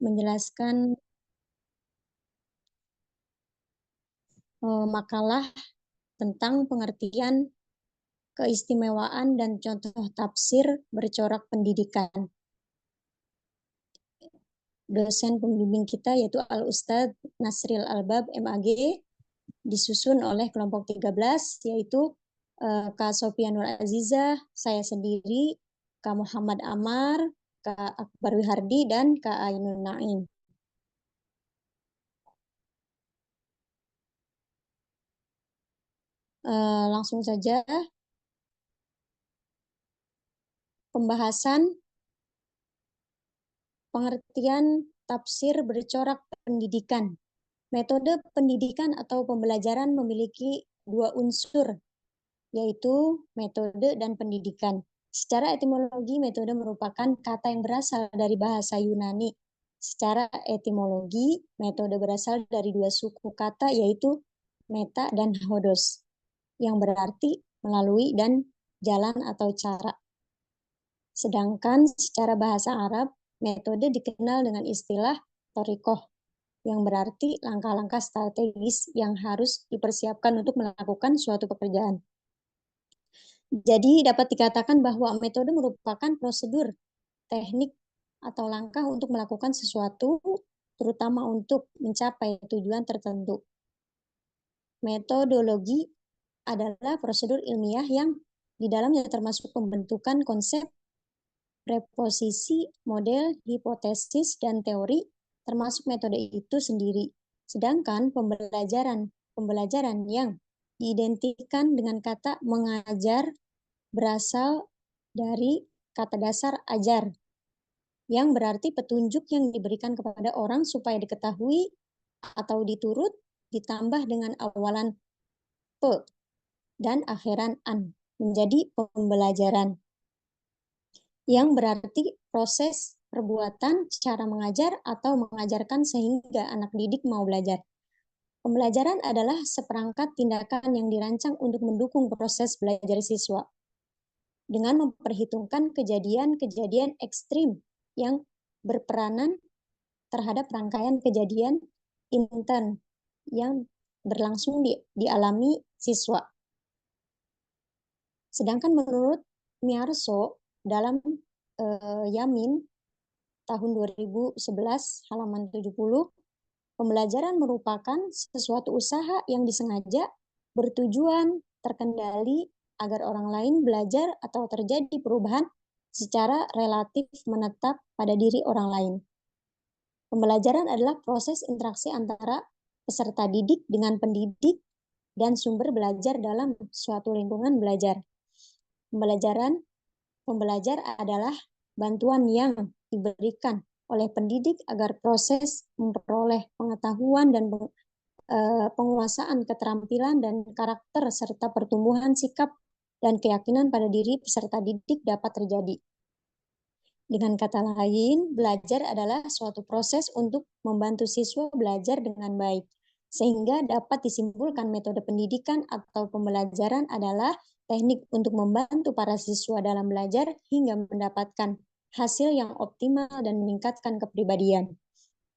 menjelaskan makalah tentang pengertian, keistimewaan, dan contoh tafsir bercorak pendidikan. Dosen pembimbing kita yaitu Al-Ustadz Nasril Albab, MAG, disusun oleh kelompok 13, yaitu Kak Sofia Nur Azizah, saya sendiri, Kak Muhammad Amar, Kak Akbar Wihardi, dan Kak Ainun Naim. Langsung saja, pembahasan pengertian tafsir bercorak pendidikan. Metode pendidikan atau pembelajaran memiliki dua unsur, yaitu metode dan pendidikan. Secara etimologi, metode merupakan kata yang berasal dari bahasa Yunani. Secara etimologi, metode berasal dari dua suku kata, yaitu meta dan hodos, yang berarti melalui dan jalan atau cara. Sedangkan secara bahasa Arab, metode dikenal dengan istilah thoriqoh, yang berarti langkah-langkah strategis yang harus dipersiapkan untuk melakukan suatu pekerjaan. Jadi dapat dikatakan bahwa metode merupakan prosedur, teknik, atau langkah untuk melakukan sesuatu, terutama untuk mencapai tujuan tertentu. Metodologi adalah prosedur ilmiah yang di dalamnya termasuk pembentukan konsep, reposisi, model, hipotesis, dan teori, termasuk metode itu sendiri. Sedangkan pembelajaran yang diidentikan dengan kata mengajar berasal dari kata dasar ajar, yang berarti petunjuk yang diberikan kepada orang supaya diketahui atau diturut, ditambah dengan awalan pe dan akhiran an, menjadi pembelajaran, yang berarti proses perbuatan cara mengajar atau mengajarkan sehingga anak didik mau belajar. Pembelajaran adalah seperangkat tindakan yang dirancang untuk mendukung proses belajar siswa dengan memperhitungkan kejadian-kejadian ekstrim yang berperanan terhadap rangkaian kejadian intern yang berlangsung dialami siswa. Sedangkan menurut Miarso dalam Yamin tahun 2011 halaman 70, pembelajaran merupakan sesuatu usaha yang disengaja, bertujuan, terkendali agar orang lain belajar atau terjadi perubahan secara relatif menetap pada diri orang lain. Pembelajaran adalah proses interaksi antara peserta didik dengan pendidik dan sumber belajar dalam suatu lingkungan belajar. Pembelajar adalah bantuan yang diberikan oleh pendidik agar proses memperoleh pengetahuan dan penguasaan keterampilan dan karakter serta pertumbuhan sikap dan keyakinan pada diri peserta didik dapat terjadi. Dengan kata lain, belajar adalah suatu proses untuk membantu siswa belajar dengan baik, sehingga dapat disimpulkan metode pendidikan atau pembelajaran adalah teknik untuk membantu para siswa dalam belajar hingga mendapatkan hasil yang optimal dan meningkatkan kepribadian.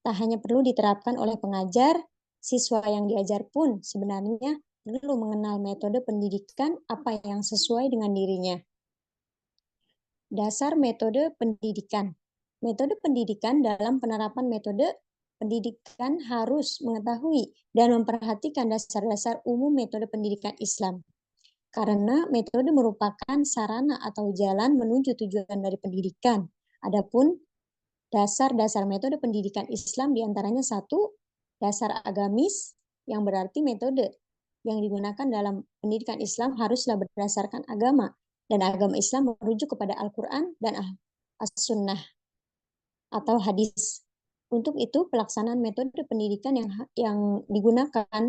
Tak hanya perlu diterapkan oleh pengajar, siswa yang diajar pun sebenarnya perlu mengenal metode pendidikan apa yang sesuai dengan dirinya. Dasar metode pendidikan. Metode pendidikan dalam penerapan metode pendidikan harus mengetahui dan memperhatikan dasar-dasar umum metode pendidikan Islam. Karena metode merupakan sarana atau jalan menuju tujuan dari pendidikan. Adapun dasar-dasar metode pendidikan Islam diantaranya satu, dasar agamis, yang berarti metode yang digunakan dalam pendidikan Islam haruslah berdasarkan agama, dan agama Islam merujuk kepada Al-Quran dan As-Sunnah atau hadis. Untuk itu, pelaksanaan metode pendidikan yang digunakan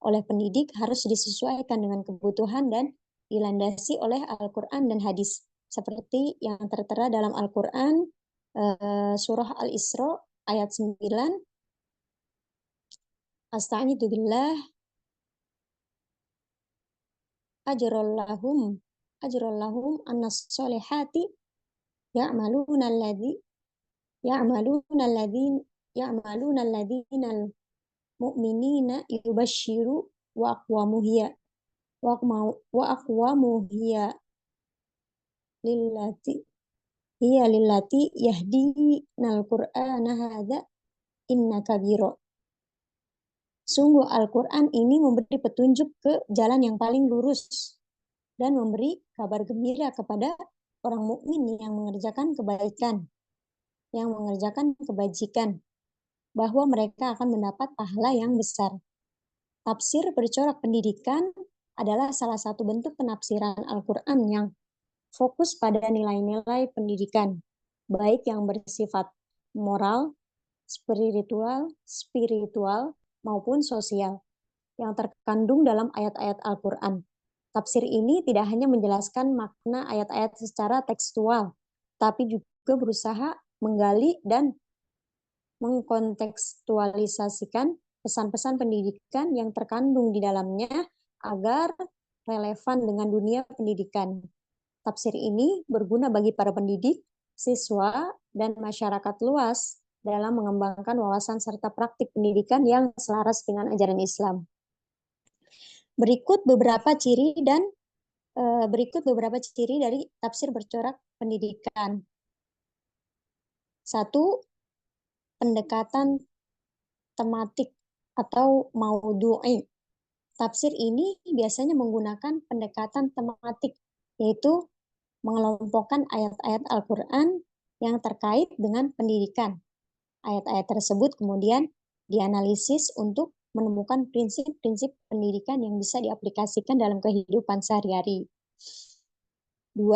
oleh pendidik harus disesuaikan dengan kebutuhan dan dilandasi oleh Al-Quran dan hadis. Seperti yang tertera dalam Al-Quran, surah Al-Isra ayat 9, Astaghidu billah, ajrollahum annas solihati ya'maluna alladhi ya'maluna alladzinal mu'minina yubashiru wa aqwamu hiya wa aqwamu lillati yahdinal qur'ana hadza inna kabiro. Sungguh Al-Quran ini memberi petunjuk ke jalan yang paling lurus dan memberi kabar gembira kepada orang mukmin yang mengerjakan kebaikan, yang mengerjakan kebajikan, bahwa mereka akan mendapat pahala yang besar. Tafsir bercorak pendidikan adalah salah satu bentuk penafsiran Al-Quran yang fokus pada nilai-nilai pendidikan, baik yang bersifat moral, spiritual, maupun sosial, yang terkandung dalam ayat-ayat Al-Quran. Tafsir ini tidak hanya menjelaskan makna ayat-ayat secara tekstual, tapi juga berusaha menggali dan mengkontekstualisasikan pesan-pesan pendidikan yang terkandung di dalamnya agar relevan dengan dunia pendidikan. Tafsir ini berguna bagi para pendidik, siswa, dan masyarakat luas dalam mengembangkan wawasan serta praktik pendidikan yang selaras dengan ajaran Islam. Berikut beberapa ciri dari tafsir bercorak pendidikan. 1. Pendekatan tematik atau maudu'i. Tafsir ini biasanya menggunakan pendekatan tematik, yaitu mengelompokkan ayat-ayat Al-Quran yang terkait dengan pendidikan. Ayat-ayat tersebut kemudian dianalisis untuk menemukan prinsip-prinsip pendidikan yang bisa diaplikasikan dalam kehidupan sehari-hari. 2.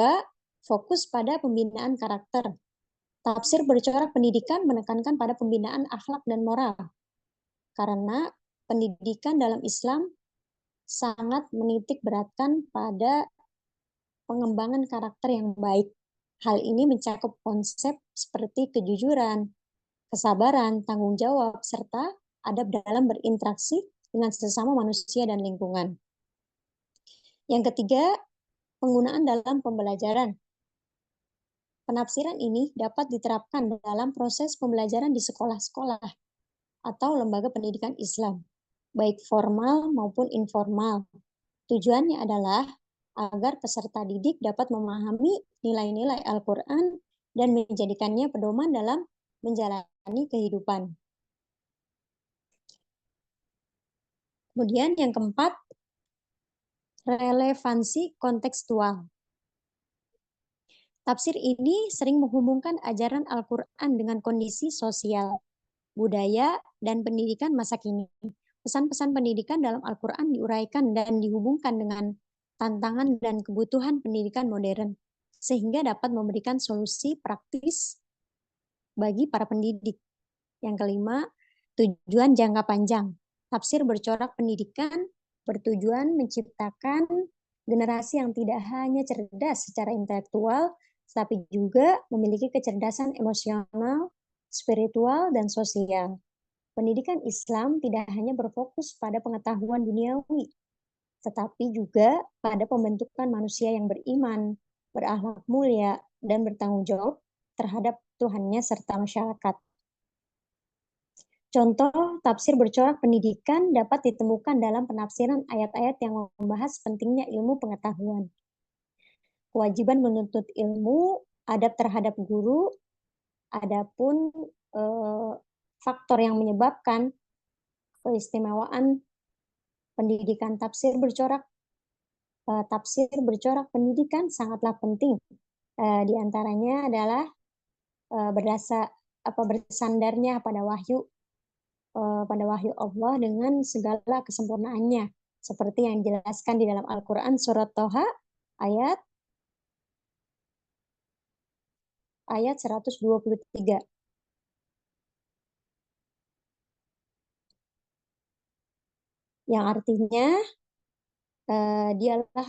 Fokus pada pembinaan karakter. Tafsir bercorak pendidikan menekankan pada pembinaan akhlak dan moral. Karena pendidikan dalam Islam sangat menitik beratkan pada pengembangan karakter yang baik. Hal ini mencakup konsep seperti kejujuran, kesabaran, tanggung jawab, serta adab dalam berinteraksi dengan sesama manusia dan lingkungan. Yang ketiga, penggunaan dalam pembelajaran. Penafsiran ini dapat diterapkan dalam proses pembelajaran di sekolah-sekolah atau lembaga pendidikan Islam, baik formal maupun informal. Tujuannya adalah agar peserta didik dapat memahami nilai-nilai Al-Quran dan menjadikannya pedoman dalam menjalani kehidupan. Kemudian yang keempat, relevansi kontekstual. Tafsir ini sering menghubungkan ajaran Al-Quran dengan kondisi sosial, budaya, dan pendidikan masa kini. Pesan-pesan pendidikan dalam Al-Quran diuraikan dan dihubungkan dengan tantangan dan kebutuhan pendidikan modern, sehingga dapat memberikan solusi praktis bagi para pendidik. Yang kelima, tujuan jangka panjang. Tafsir bercorak pendidikan bertujuan menciptakan generasi yang tidak hanya cerdas secara intelektual, tapi juga memiliki kecerdasan emosional, spiritual, dan sosial. Pendidikan Islam tidak hanya berfokus pada pengetahuan duniawi, tetapi juga pada pembentukan manusia yang beriman, berakhlak mulia, dan bertanggung jawab terhadap Tuhannya serta masyarakat. Contoh tafsir bercorak pendidikan dapat ditemukan dalam penafsiran ayat-ayat yang membahas pentingnya ilmu pengetahuan. Kewajiban menuntut ilmu, adab terhadap guru, adapun faktor yang menyebabkan keistimewaan pendidikan tafsir bercorak pendidikan sangatlah penting. Di antaranya adalah bersandarnya pada wahyu Allah dengan segala kesempurnaannya, seperti yang dijelaskan di dalam Al-Quran surat Toha ayat 123. Yang artinya dialah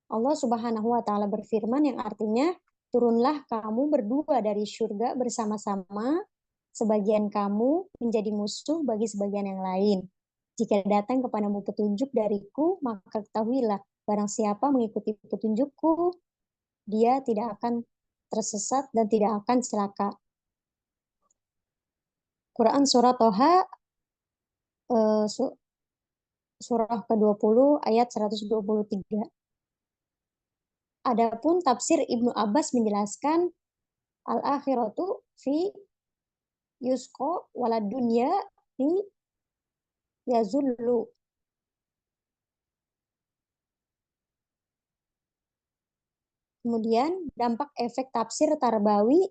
Allah Subhanahu wa Ta'ala berfirman, yang artinya, turunlah kamu berdua dari surga bersama-sama, sebagian kamu menjadi musuh bagi sebagian yang lain. Jika datang kepadamu petunjuk dariku, maka ketahuilah, barang siapa mengikuti petunjukku, dia tidak akan tersesat dan tidak akan celaka. Quran surah Toha surah ke-20 ayat 123. Adapun tafsir Ibnu Abbas menjelaskan al-akhiratu fi yusqa walad dunya fi yazullu. Kemudian dampak efek tafsir tarbawi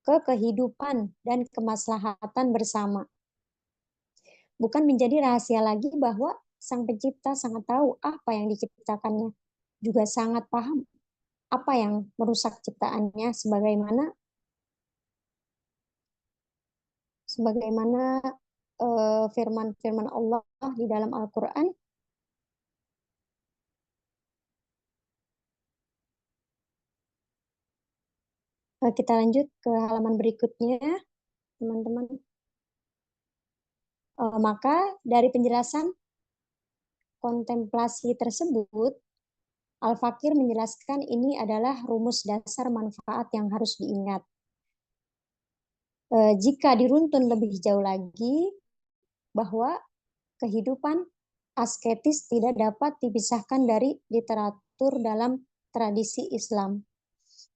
ke kehidupan dan kemaslahatan bersama. Bukan menjadi rahasia lagi bahwa Sang Pencipta sangat tahu apa yang diciptakannya, juga sangat paham apa yang merusak ciptaannya, sebagaimana firman-firman Allah di dalam Al-Quran. Kita lanjut ke halaman berikutnya, teman-teman. Maka dari penjelasan kontemplasi tersebut, Al-Fakir menjelaskan ini adalah rumus dasar manfaat yang harus diingat. Jika diruntun lebih jauh lagi, bahwa kehidupan asketis tidak dapat dipisahkan dari literatur dalam tradisi Islam,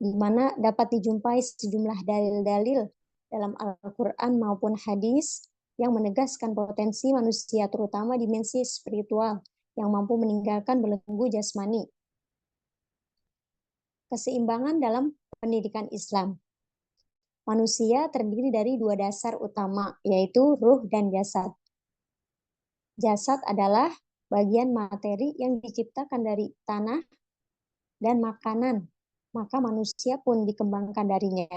di mana dapat dijumpai sejumlah dalil-dalil dalam Al-Quran maupun hadis yang menegaskan potensi manusia, terutama dimensi spiritual yang mampu meninggalkan belenggu jasmani. Keseimbangan dalam pendidikan Islam. Manusia terdiri dari dua dasar utama, yaitu ruh dan jasad. Jasad adalah bagian materi yang diciptakan dari tanah dan makanan, maka manusia pun dikembangkan darinya.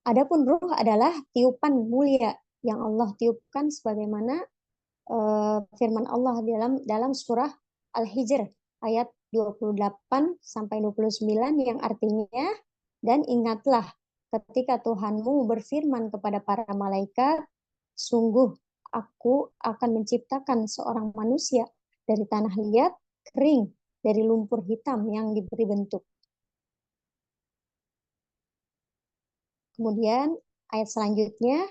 Adapun ruh adalah tiupan mulia yang Allah tiupkan sebagaimana firman Allah dalam surah Al-Hijr ayat 28 sampai 29 yang artinya, dan ingatlah ketika Tuhanmu berfirman kepada para malaikat, sungguh aku akan menciptakan seorang manusia dari tanah liat kering, dari lumpur hitam yang diberi bentuk. Kemudian ayat selanjutnya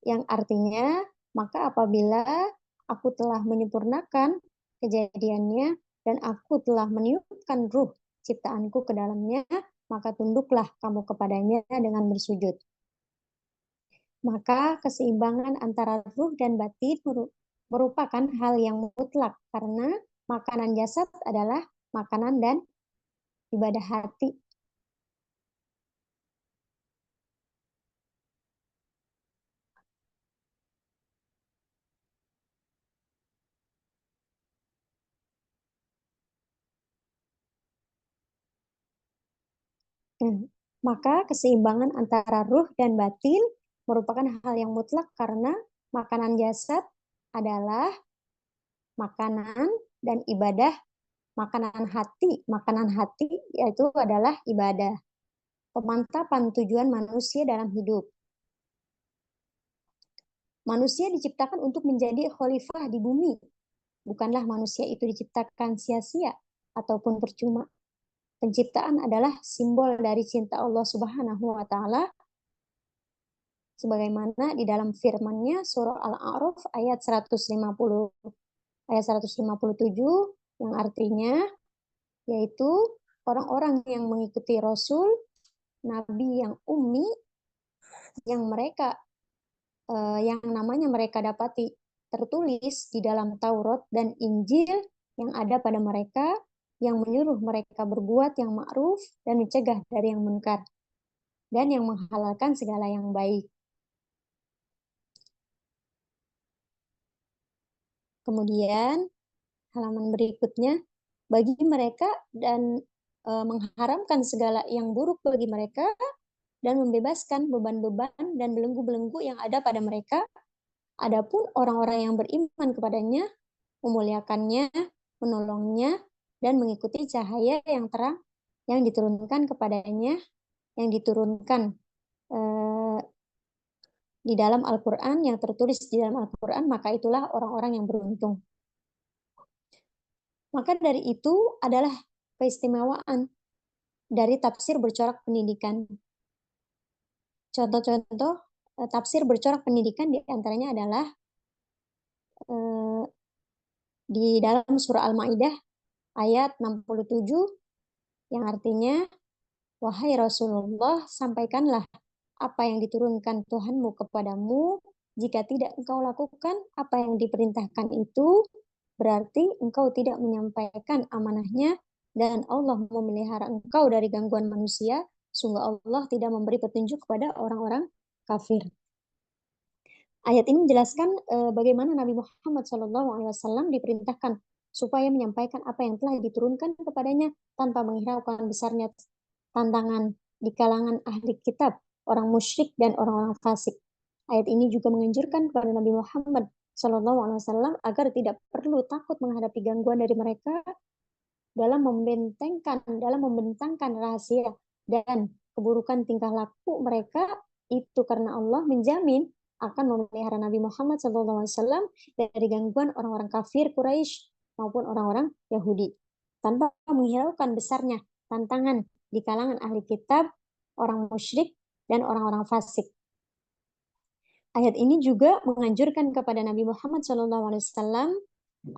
yang artinya, maka apabila aku telah menyempurnakan kejadiannya dan aku telah meniupkan ruh ciptaanku ke dalamnya, maka tunduklah kamu kepadanya dengan bersujud. Maka keseimbangan antara ruh dan batin merupakan hal yang mutlak, karena makanan jasad adalah makanan dan ibadah hati. Maka keseimbangan antara ruh dan batin merupakan hal yang mutlak, karena makanan jasad adalah makanan dan ibadah makanan hati yaitu adalah ibadah. Pemantapan tujuan manusia dalam hidup. Manusia diciptakan untuk menjadi khalifah di bumi. Bukanlah manusia itu diciptakan sia-sia ataupun percuma. Penciptaan adalah simbol dari cinta Allah Subhanahu wa taala, sebagaimana di dalam firman-Nya surah Al-A'raf ayat 157 yang artinya, yaitu orang-orang yang mengikuti Rasul, Nabi yang ummi, yang namanya mereka dapati tertulis di dalam Taurat dan Injil yang ada pada mereka, yang menyuruh mereka berbuat yang ma'ruf dan mencegah dari yang munkar, dan yang menghalalkan segala yang baik. Kemudian halaman berikutnya, bagi mereka dan mengharamkan segala yang buruk bagi mereka, dan membebaskan beban-beban dan belenggu-belenggu yang ada pada mereka. Adapun orang-orang yang beriman kepadanya, memuliakannya, menolongnya, dan mengikuti cahaya yang terang yang diturunkan kepadanya, yang diturunkan di dalam Al-Quran, yang tertulis di dalam Al-Quran, maka itulah orang-orang yang beruntung. Maka dari itu adalah keistimewaan dari tafsir bercorak pendidikan. Contoh-contoh tafsir bercorak pendidikan diantaranya adalah di dalam surah Al-Maidah ayat 67 yang artinya, wahai Rasulullah, sampaikanlah apa yang diturunkan Tuhanmu kepadamu. Jika tidak engkau lakukan apa yang diperintahkan itu, berarti engkau tidak menyampaikan amanahnya dan Allah memelihara engkau dari gangguan manusia. Sungguh Allah tidak memberi petunjuk kepada orang-orang kafir. Ayat ini menjelaskan bagaimana Nabi Muhammad SAW diperintahkan supaya menyampaikan apa yang telah diturunkan kepadanya tanpa menghiraukan besarnya tantangan di kalangan ahli kitab, orang musyrik dan orang-orang fasik. Ayat ini juga menganjurkan kepada Nabi Muhammad SAW agar tidak perlu takut menghadapi gangguan dari mereka dalam membentangkan rahasia dan keburukan tingkah laku mereka, itu karena Allah menjamin akan memelihara Nabi Muhammad SAW dari gangguan orang-orang kafir Quraisy maupun orang-orang Yahudi tanpa menghiraukan besarnya tantangan di kalangan ahli kitab, orang musyrik, dan orang-orang fasik. Ayat ini juga menganjurkan kepada Nabi Muhammad SAW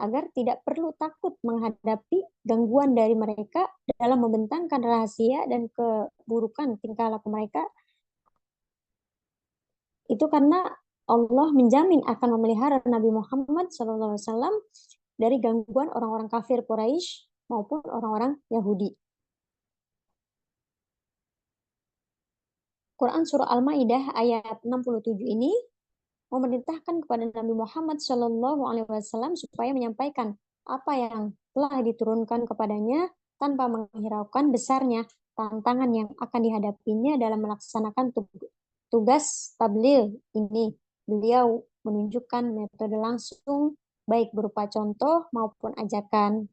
agar tidak perlu takut menghadapi gangguan dari mereka dalam membentangkan rahasia dan keburukan tingkah laku mereka. Itu karena Allah menjamin akan memelihara Nabi Muhammad SAW dari gangguan orang-orang kafir Quraisy maupun orang-orang Yahudi. Quran Surah Al-Ma'idah ayat 67 ini memerintahkan kepada Nabi Muhammad SAW supaya menyampaikan apa yang telah diturunkan kepadanya tanpa menghiraukan besarnya tantangan yang akan dihadapinya dalam melaksanakan tugas tabligh ini. Beliau menunjukkan metode langsung, baik berupa contoh maupun ajakan.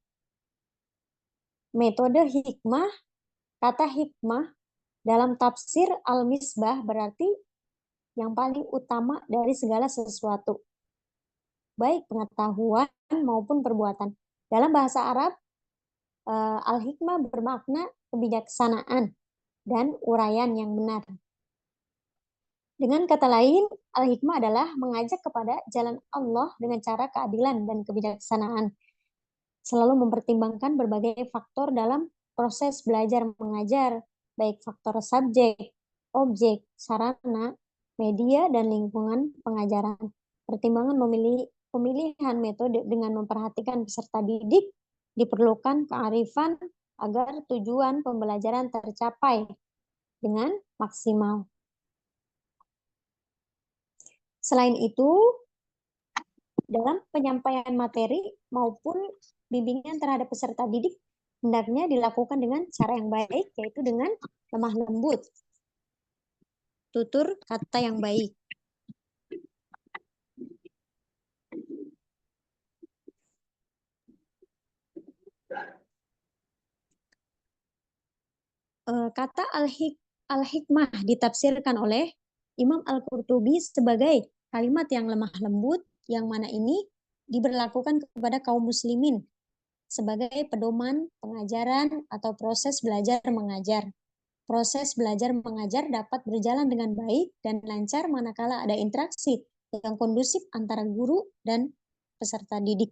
Metode hikmah, kata hikmah dalam tafsir Al-Misbah berarti yang paling utama dari segala sesuatu, baik pengetahuan maupun perbuatan. Dalam bahasa Arab, al-hikmah bermakna kebijaksanaan dan uraian yang benar. Dengan kata lain, al-hikmah adalah mengajak kepada jalan Allah dengan cara keadilan dan kebijaksanaan. Selalu mempertimbangkan berbagai faktor dalam proses belajar mengajar, baik faktor subjek, objek, sarana, media, dan lingkungan pengajaran. Pertimbangan pemilihan metode dengan memperhatikan peserta didik diperlukan kearifan agar tujuan pembelajaran tercapai dengan maksimal. Selain itu, dalam penyampaian materi maupun bimbingan terhadap peserta didik hendaknya dilakukan dengan cara yang baik, yaitu dengan lemah lembut, tutur kata yang baik. Kata al-hikmah ditafsirkan oleh Imam Al-Qurtubi sebagai kalimat yang lemah lembut, yang mana ini diberlakukan kepada kaum muslimin sebagai pedoman pengajaran atau proses belajar mengajar. Proses belajar mengajar dapat berjalan dengan baik dan lancar manakala ada interaksi yang kondusif antara guru dan peserta didik.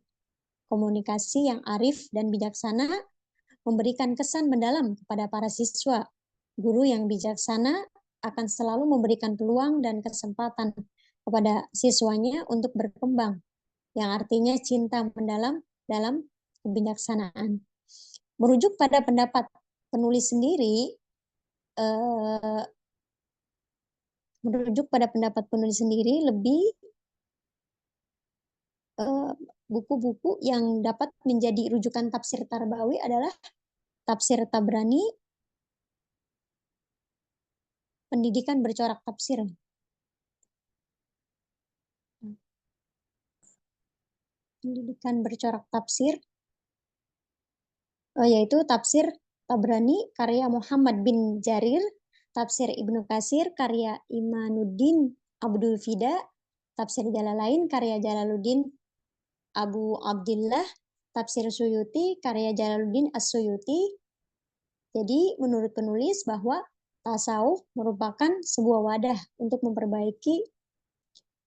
Komunikasi yang arif dan bijaksana memberikan kesan mendalam kepada para siswa. Guru yang bijaksana akan selalu memberikan peluang dan kesempatan kepada siswanya untuk berkembang, yang artinya cinta mendalam dalam kebijaksanaan. Merujuk pada pendapat penulis sendiri, lebih buku-buku yang dapat menjadi rujukan tafsir Tarbawi adalah tafsir Tabrani, pendidikan bercorak tafsir. Pendidikan bercorak tafsir, yaitu tafsir Tabrani karya Muhammad bin Jarir, tafsir Ibnu Katsir karya Imanuddin Abdul Fida, tafsir Jalalain karya Jalaluddin Abu Abdillah, tafsir Suyuti karya Jalaluddin As-Suyuti. Jadi menurut penulis bahwa tasawuf merupakan sebuah wadah untuk memperbaiki,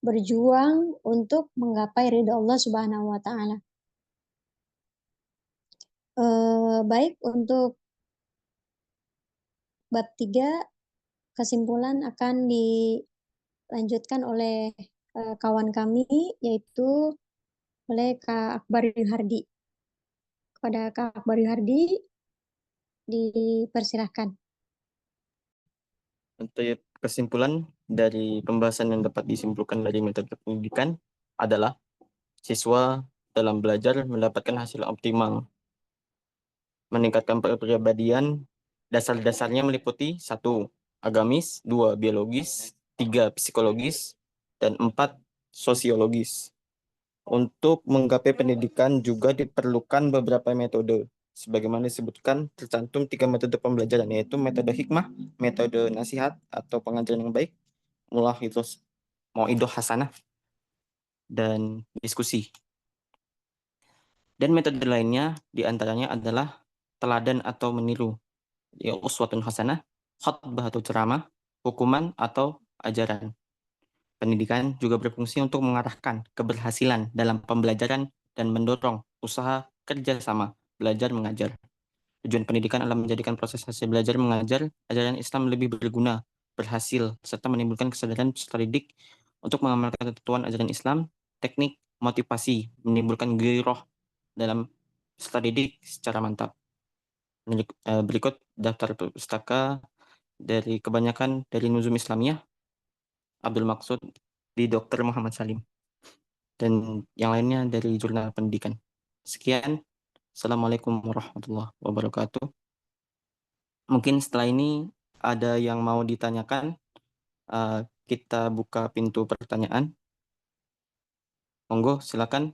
berjuang untuk menggapai ridho Allah Subhanahu wa taala. Baik, untuk bab 3 kesimpulan akan dilanjutkan oleh kawan kami, yaitu oleh Kak Akbar Yuhardi. Kepada Kak Akbar Yuhardi dipersilahkan. Untuk kesimpulan dari pembahasan yang dapat disimpulkan dari metode pendidikan adalah siswa dalam belajar mendapatkan hasil optimal, meningkatkan kepribadian. Dasar-dasarnya meliputi 1. Agamis, 2. Biologis, 3. Psikologis, dan 4. Sosiologis. Untuk menggapai pendidikan juga diperlukan beberapa metode. Sebagaimana disebutkan, tercantum 3 metode pembelajaran, yaitu metode hikmah, metode nasihat atau pengajaran yang baik, mau'idoh hasanah, dan diskusi. Dan metode lainnya diantaranya adalah teladan atau meniru, ya uswatun hasanah, khutbah atau ceramah, hukuman atau ajaran. Pendidikan juga berfungsi untuk mengarahkan keberhasilan dalam pembelajaran dan mendorong usaha kerjasama belajar mengajar. Tujuan pendidikan adalah menjadikan proses hasil belajar mengajar ajaran Islam lebih berguna, berhasil, serta menimbulkan kesadaran peserta didik untuk mengamalkan ketentuan ajaran Islam, teknik, motivasi, menimbulkan giroh dalam peserta didik secara mantap. Berikut daftar pustaka dari kebanyakan dari Nuzum Islamiyah, Abdul Maksud di Dr. Muhammad Salim, dan yang lainnya dari Jurnal Pendidikan. Sekian, Assalamualaikum warahmatullahi wabarakatuh. Mungkin setelah ini ada yang mau ditanyakan, kita buka pintu pertanyaan. Monggo, silakan.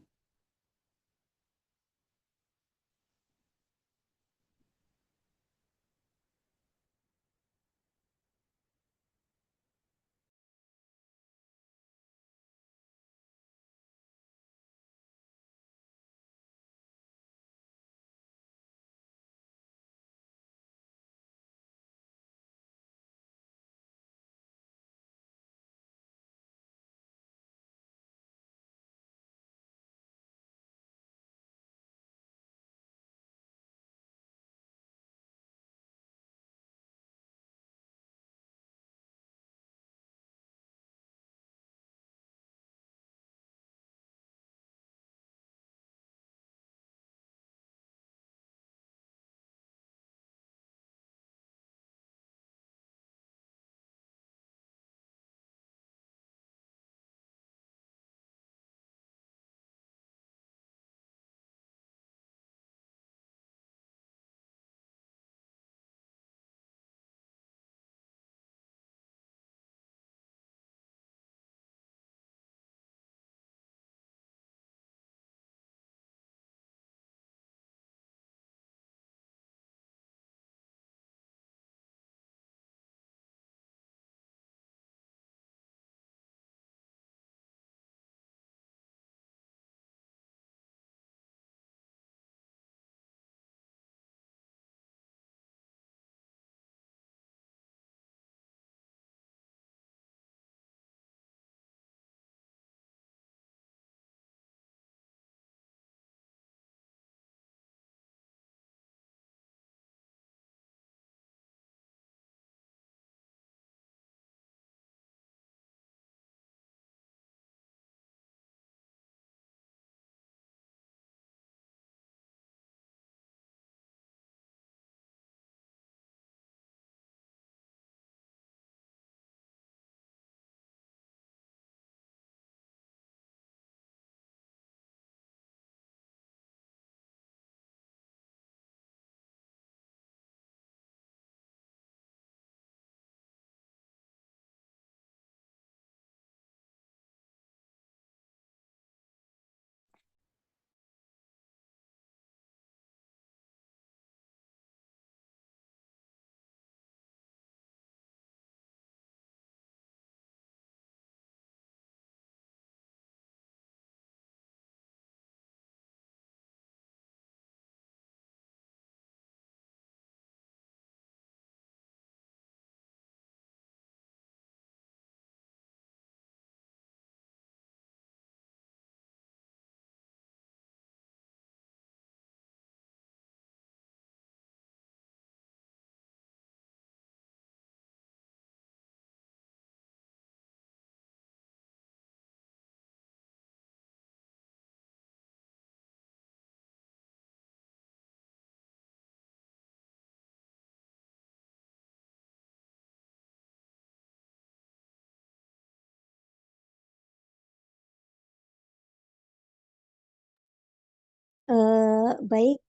Baik,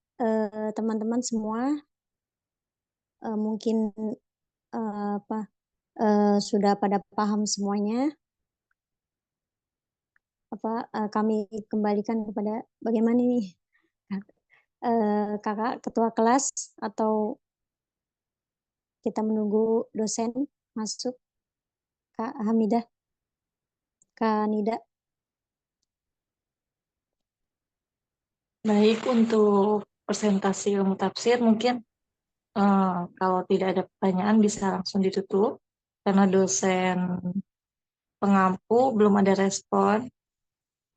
teman-teman semua, mungkin sudah pada paham semuanya. Kami kembalikan kepada bagaimana nih, kakak ketua kelas atau kita menunggu dosen masuk, Kak Hamidah, Kak Nida. Baik, untuk presentasi ilmu tafsir mungkin kalau tidak ada pertanyaan bisa langsung ditutup karena dosen pengampu belum ada respon.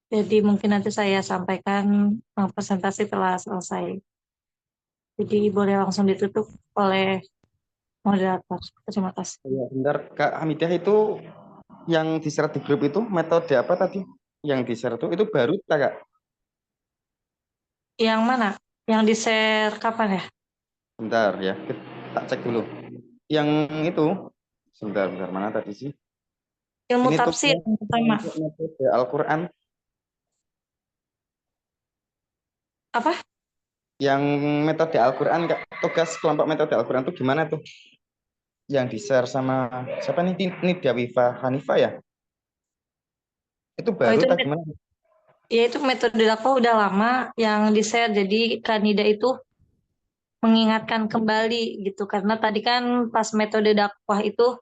Jadi mungkin nanti saya sampaikan presentasi telah selesai. Jadi boleh langsung ditutup oleh moderator. Terima kasih. Ya, bentar, Kak Hamidah, itu yang di-share di grup itu metode apa tadi? Yang di-share itu baru Kak? Yang mana? Yang di-share kapan ya? Bentar ya, tak cek dulu. Yang itu, sebentar, mana tadi sih? Ilmu Ini tuh tafsir yang pertama. untuk metode Al-Quran. Apa? Yang metode Al-Quran, Kak, tugas kelompok metode Al-Quran itu gimana tuh? Yang di-share sama siapa nih? Nida Wifa Hanifah ya? Itu Oh, baru itu tak gimana? ya itu metode dakwah udah lama yang di-share. Jadi Kanida itu mengingatkan kembali gitu karena tadi kan pas metode dakwah itu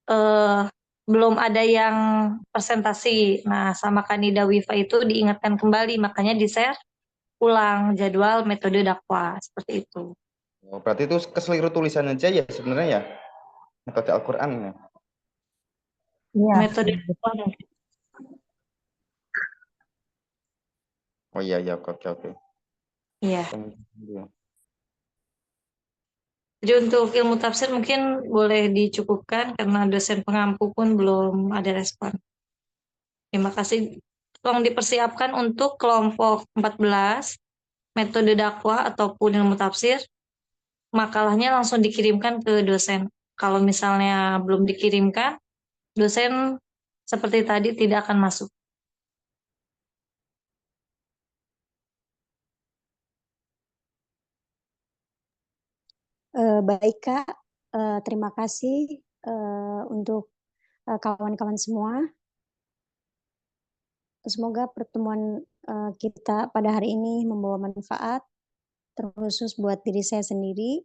eh, belum ada yang presentasi. Nah, sama Kanida Wifa itu diingatkan kembali makanya di-share ulang jadwal metode dakwah seperti itu. Oh, berarti itu keseluruh tulisan aja ya sebenarnya ya? Metode Al-Quran ya? Iya. Metode dakwah. Oh iya, oke, oke. Iya. Tunggu. Jadi untuk ilmu tafsir mungkin boleh dicukupkan karena dosen pengampu pun belum ada respon. Terima kasih. Tolong dipersiapkan untuk kelompok 14 metode dakwah ataupun ilmu tafsir. Makalahnya langsung dikirimkan ke dosen. Kalau misalnya belum dikirimkan, dosen seperti tadi tidak akan masuk. Baik Kak, terima kasih untuk kawan-kawan semua. Semoga pertemuan kita pada hari ini membawa manfaat, terkhusus buat diri saya sendiri.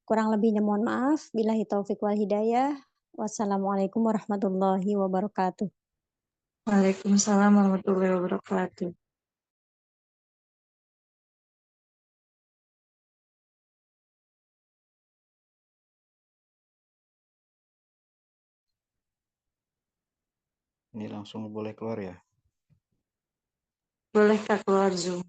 Kurang lebihnya mohon maaf. Billahi taufik wal hidayah. Wassalamualaikum warahmatullahi wabarakatuh. Waalaikumsalam warahmatullahi wabarakatuh. Ini langsung boleh keluar ya? Boleh Kak keluar Zoom.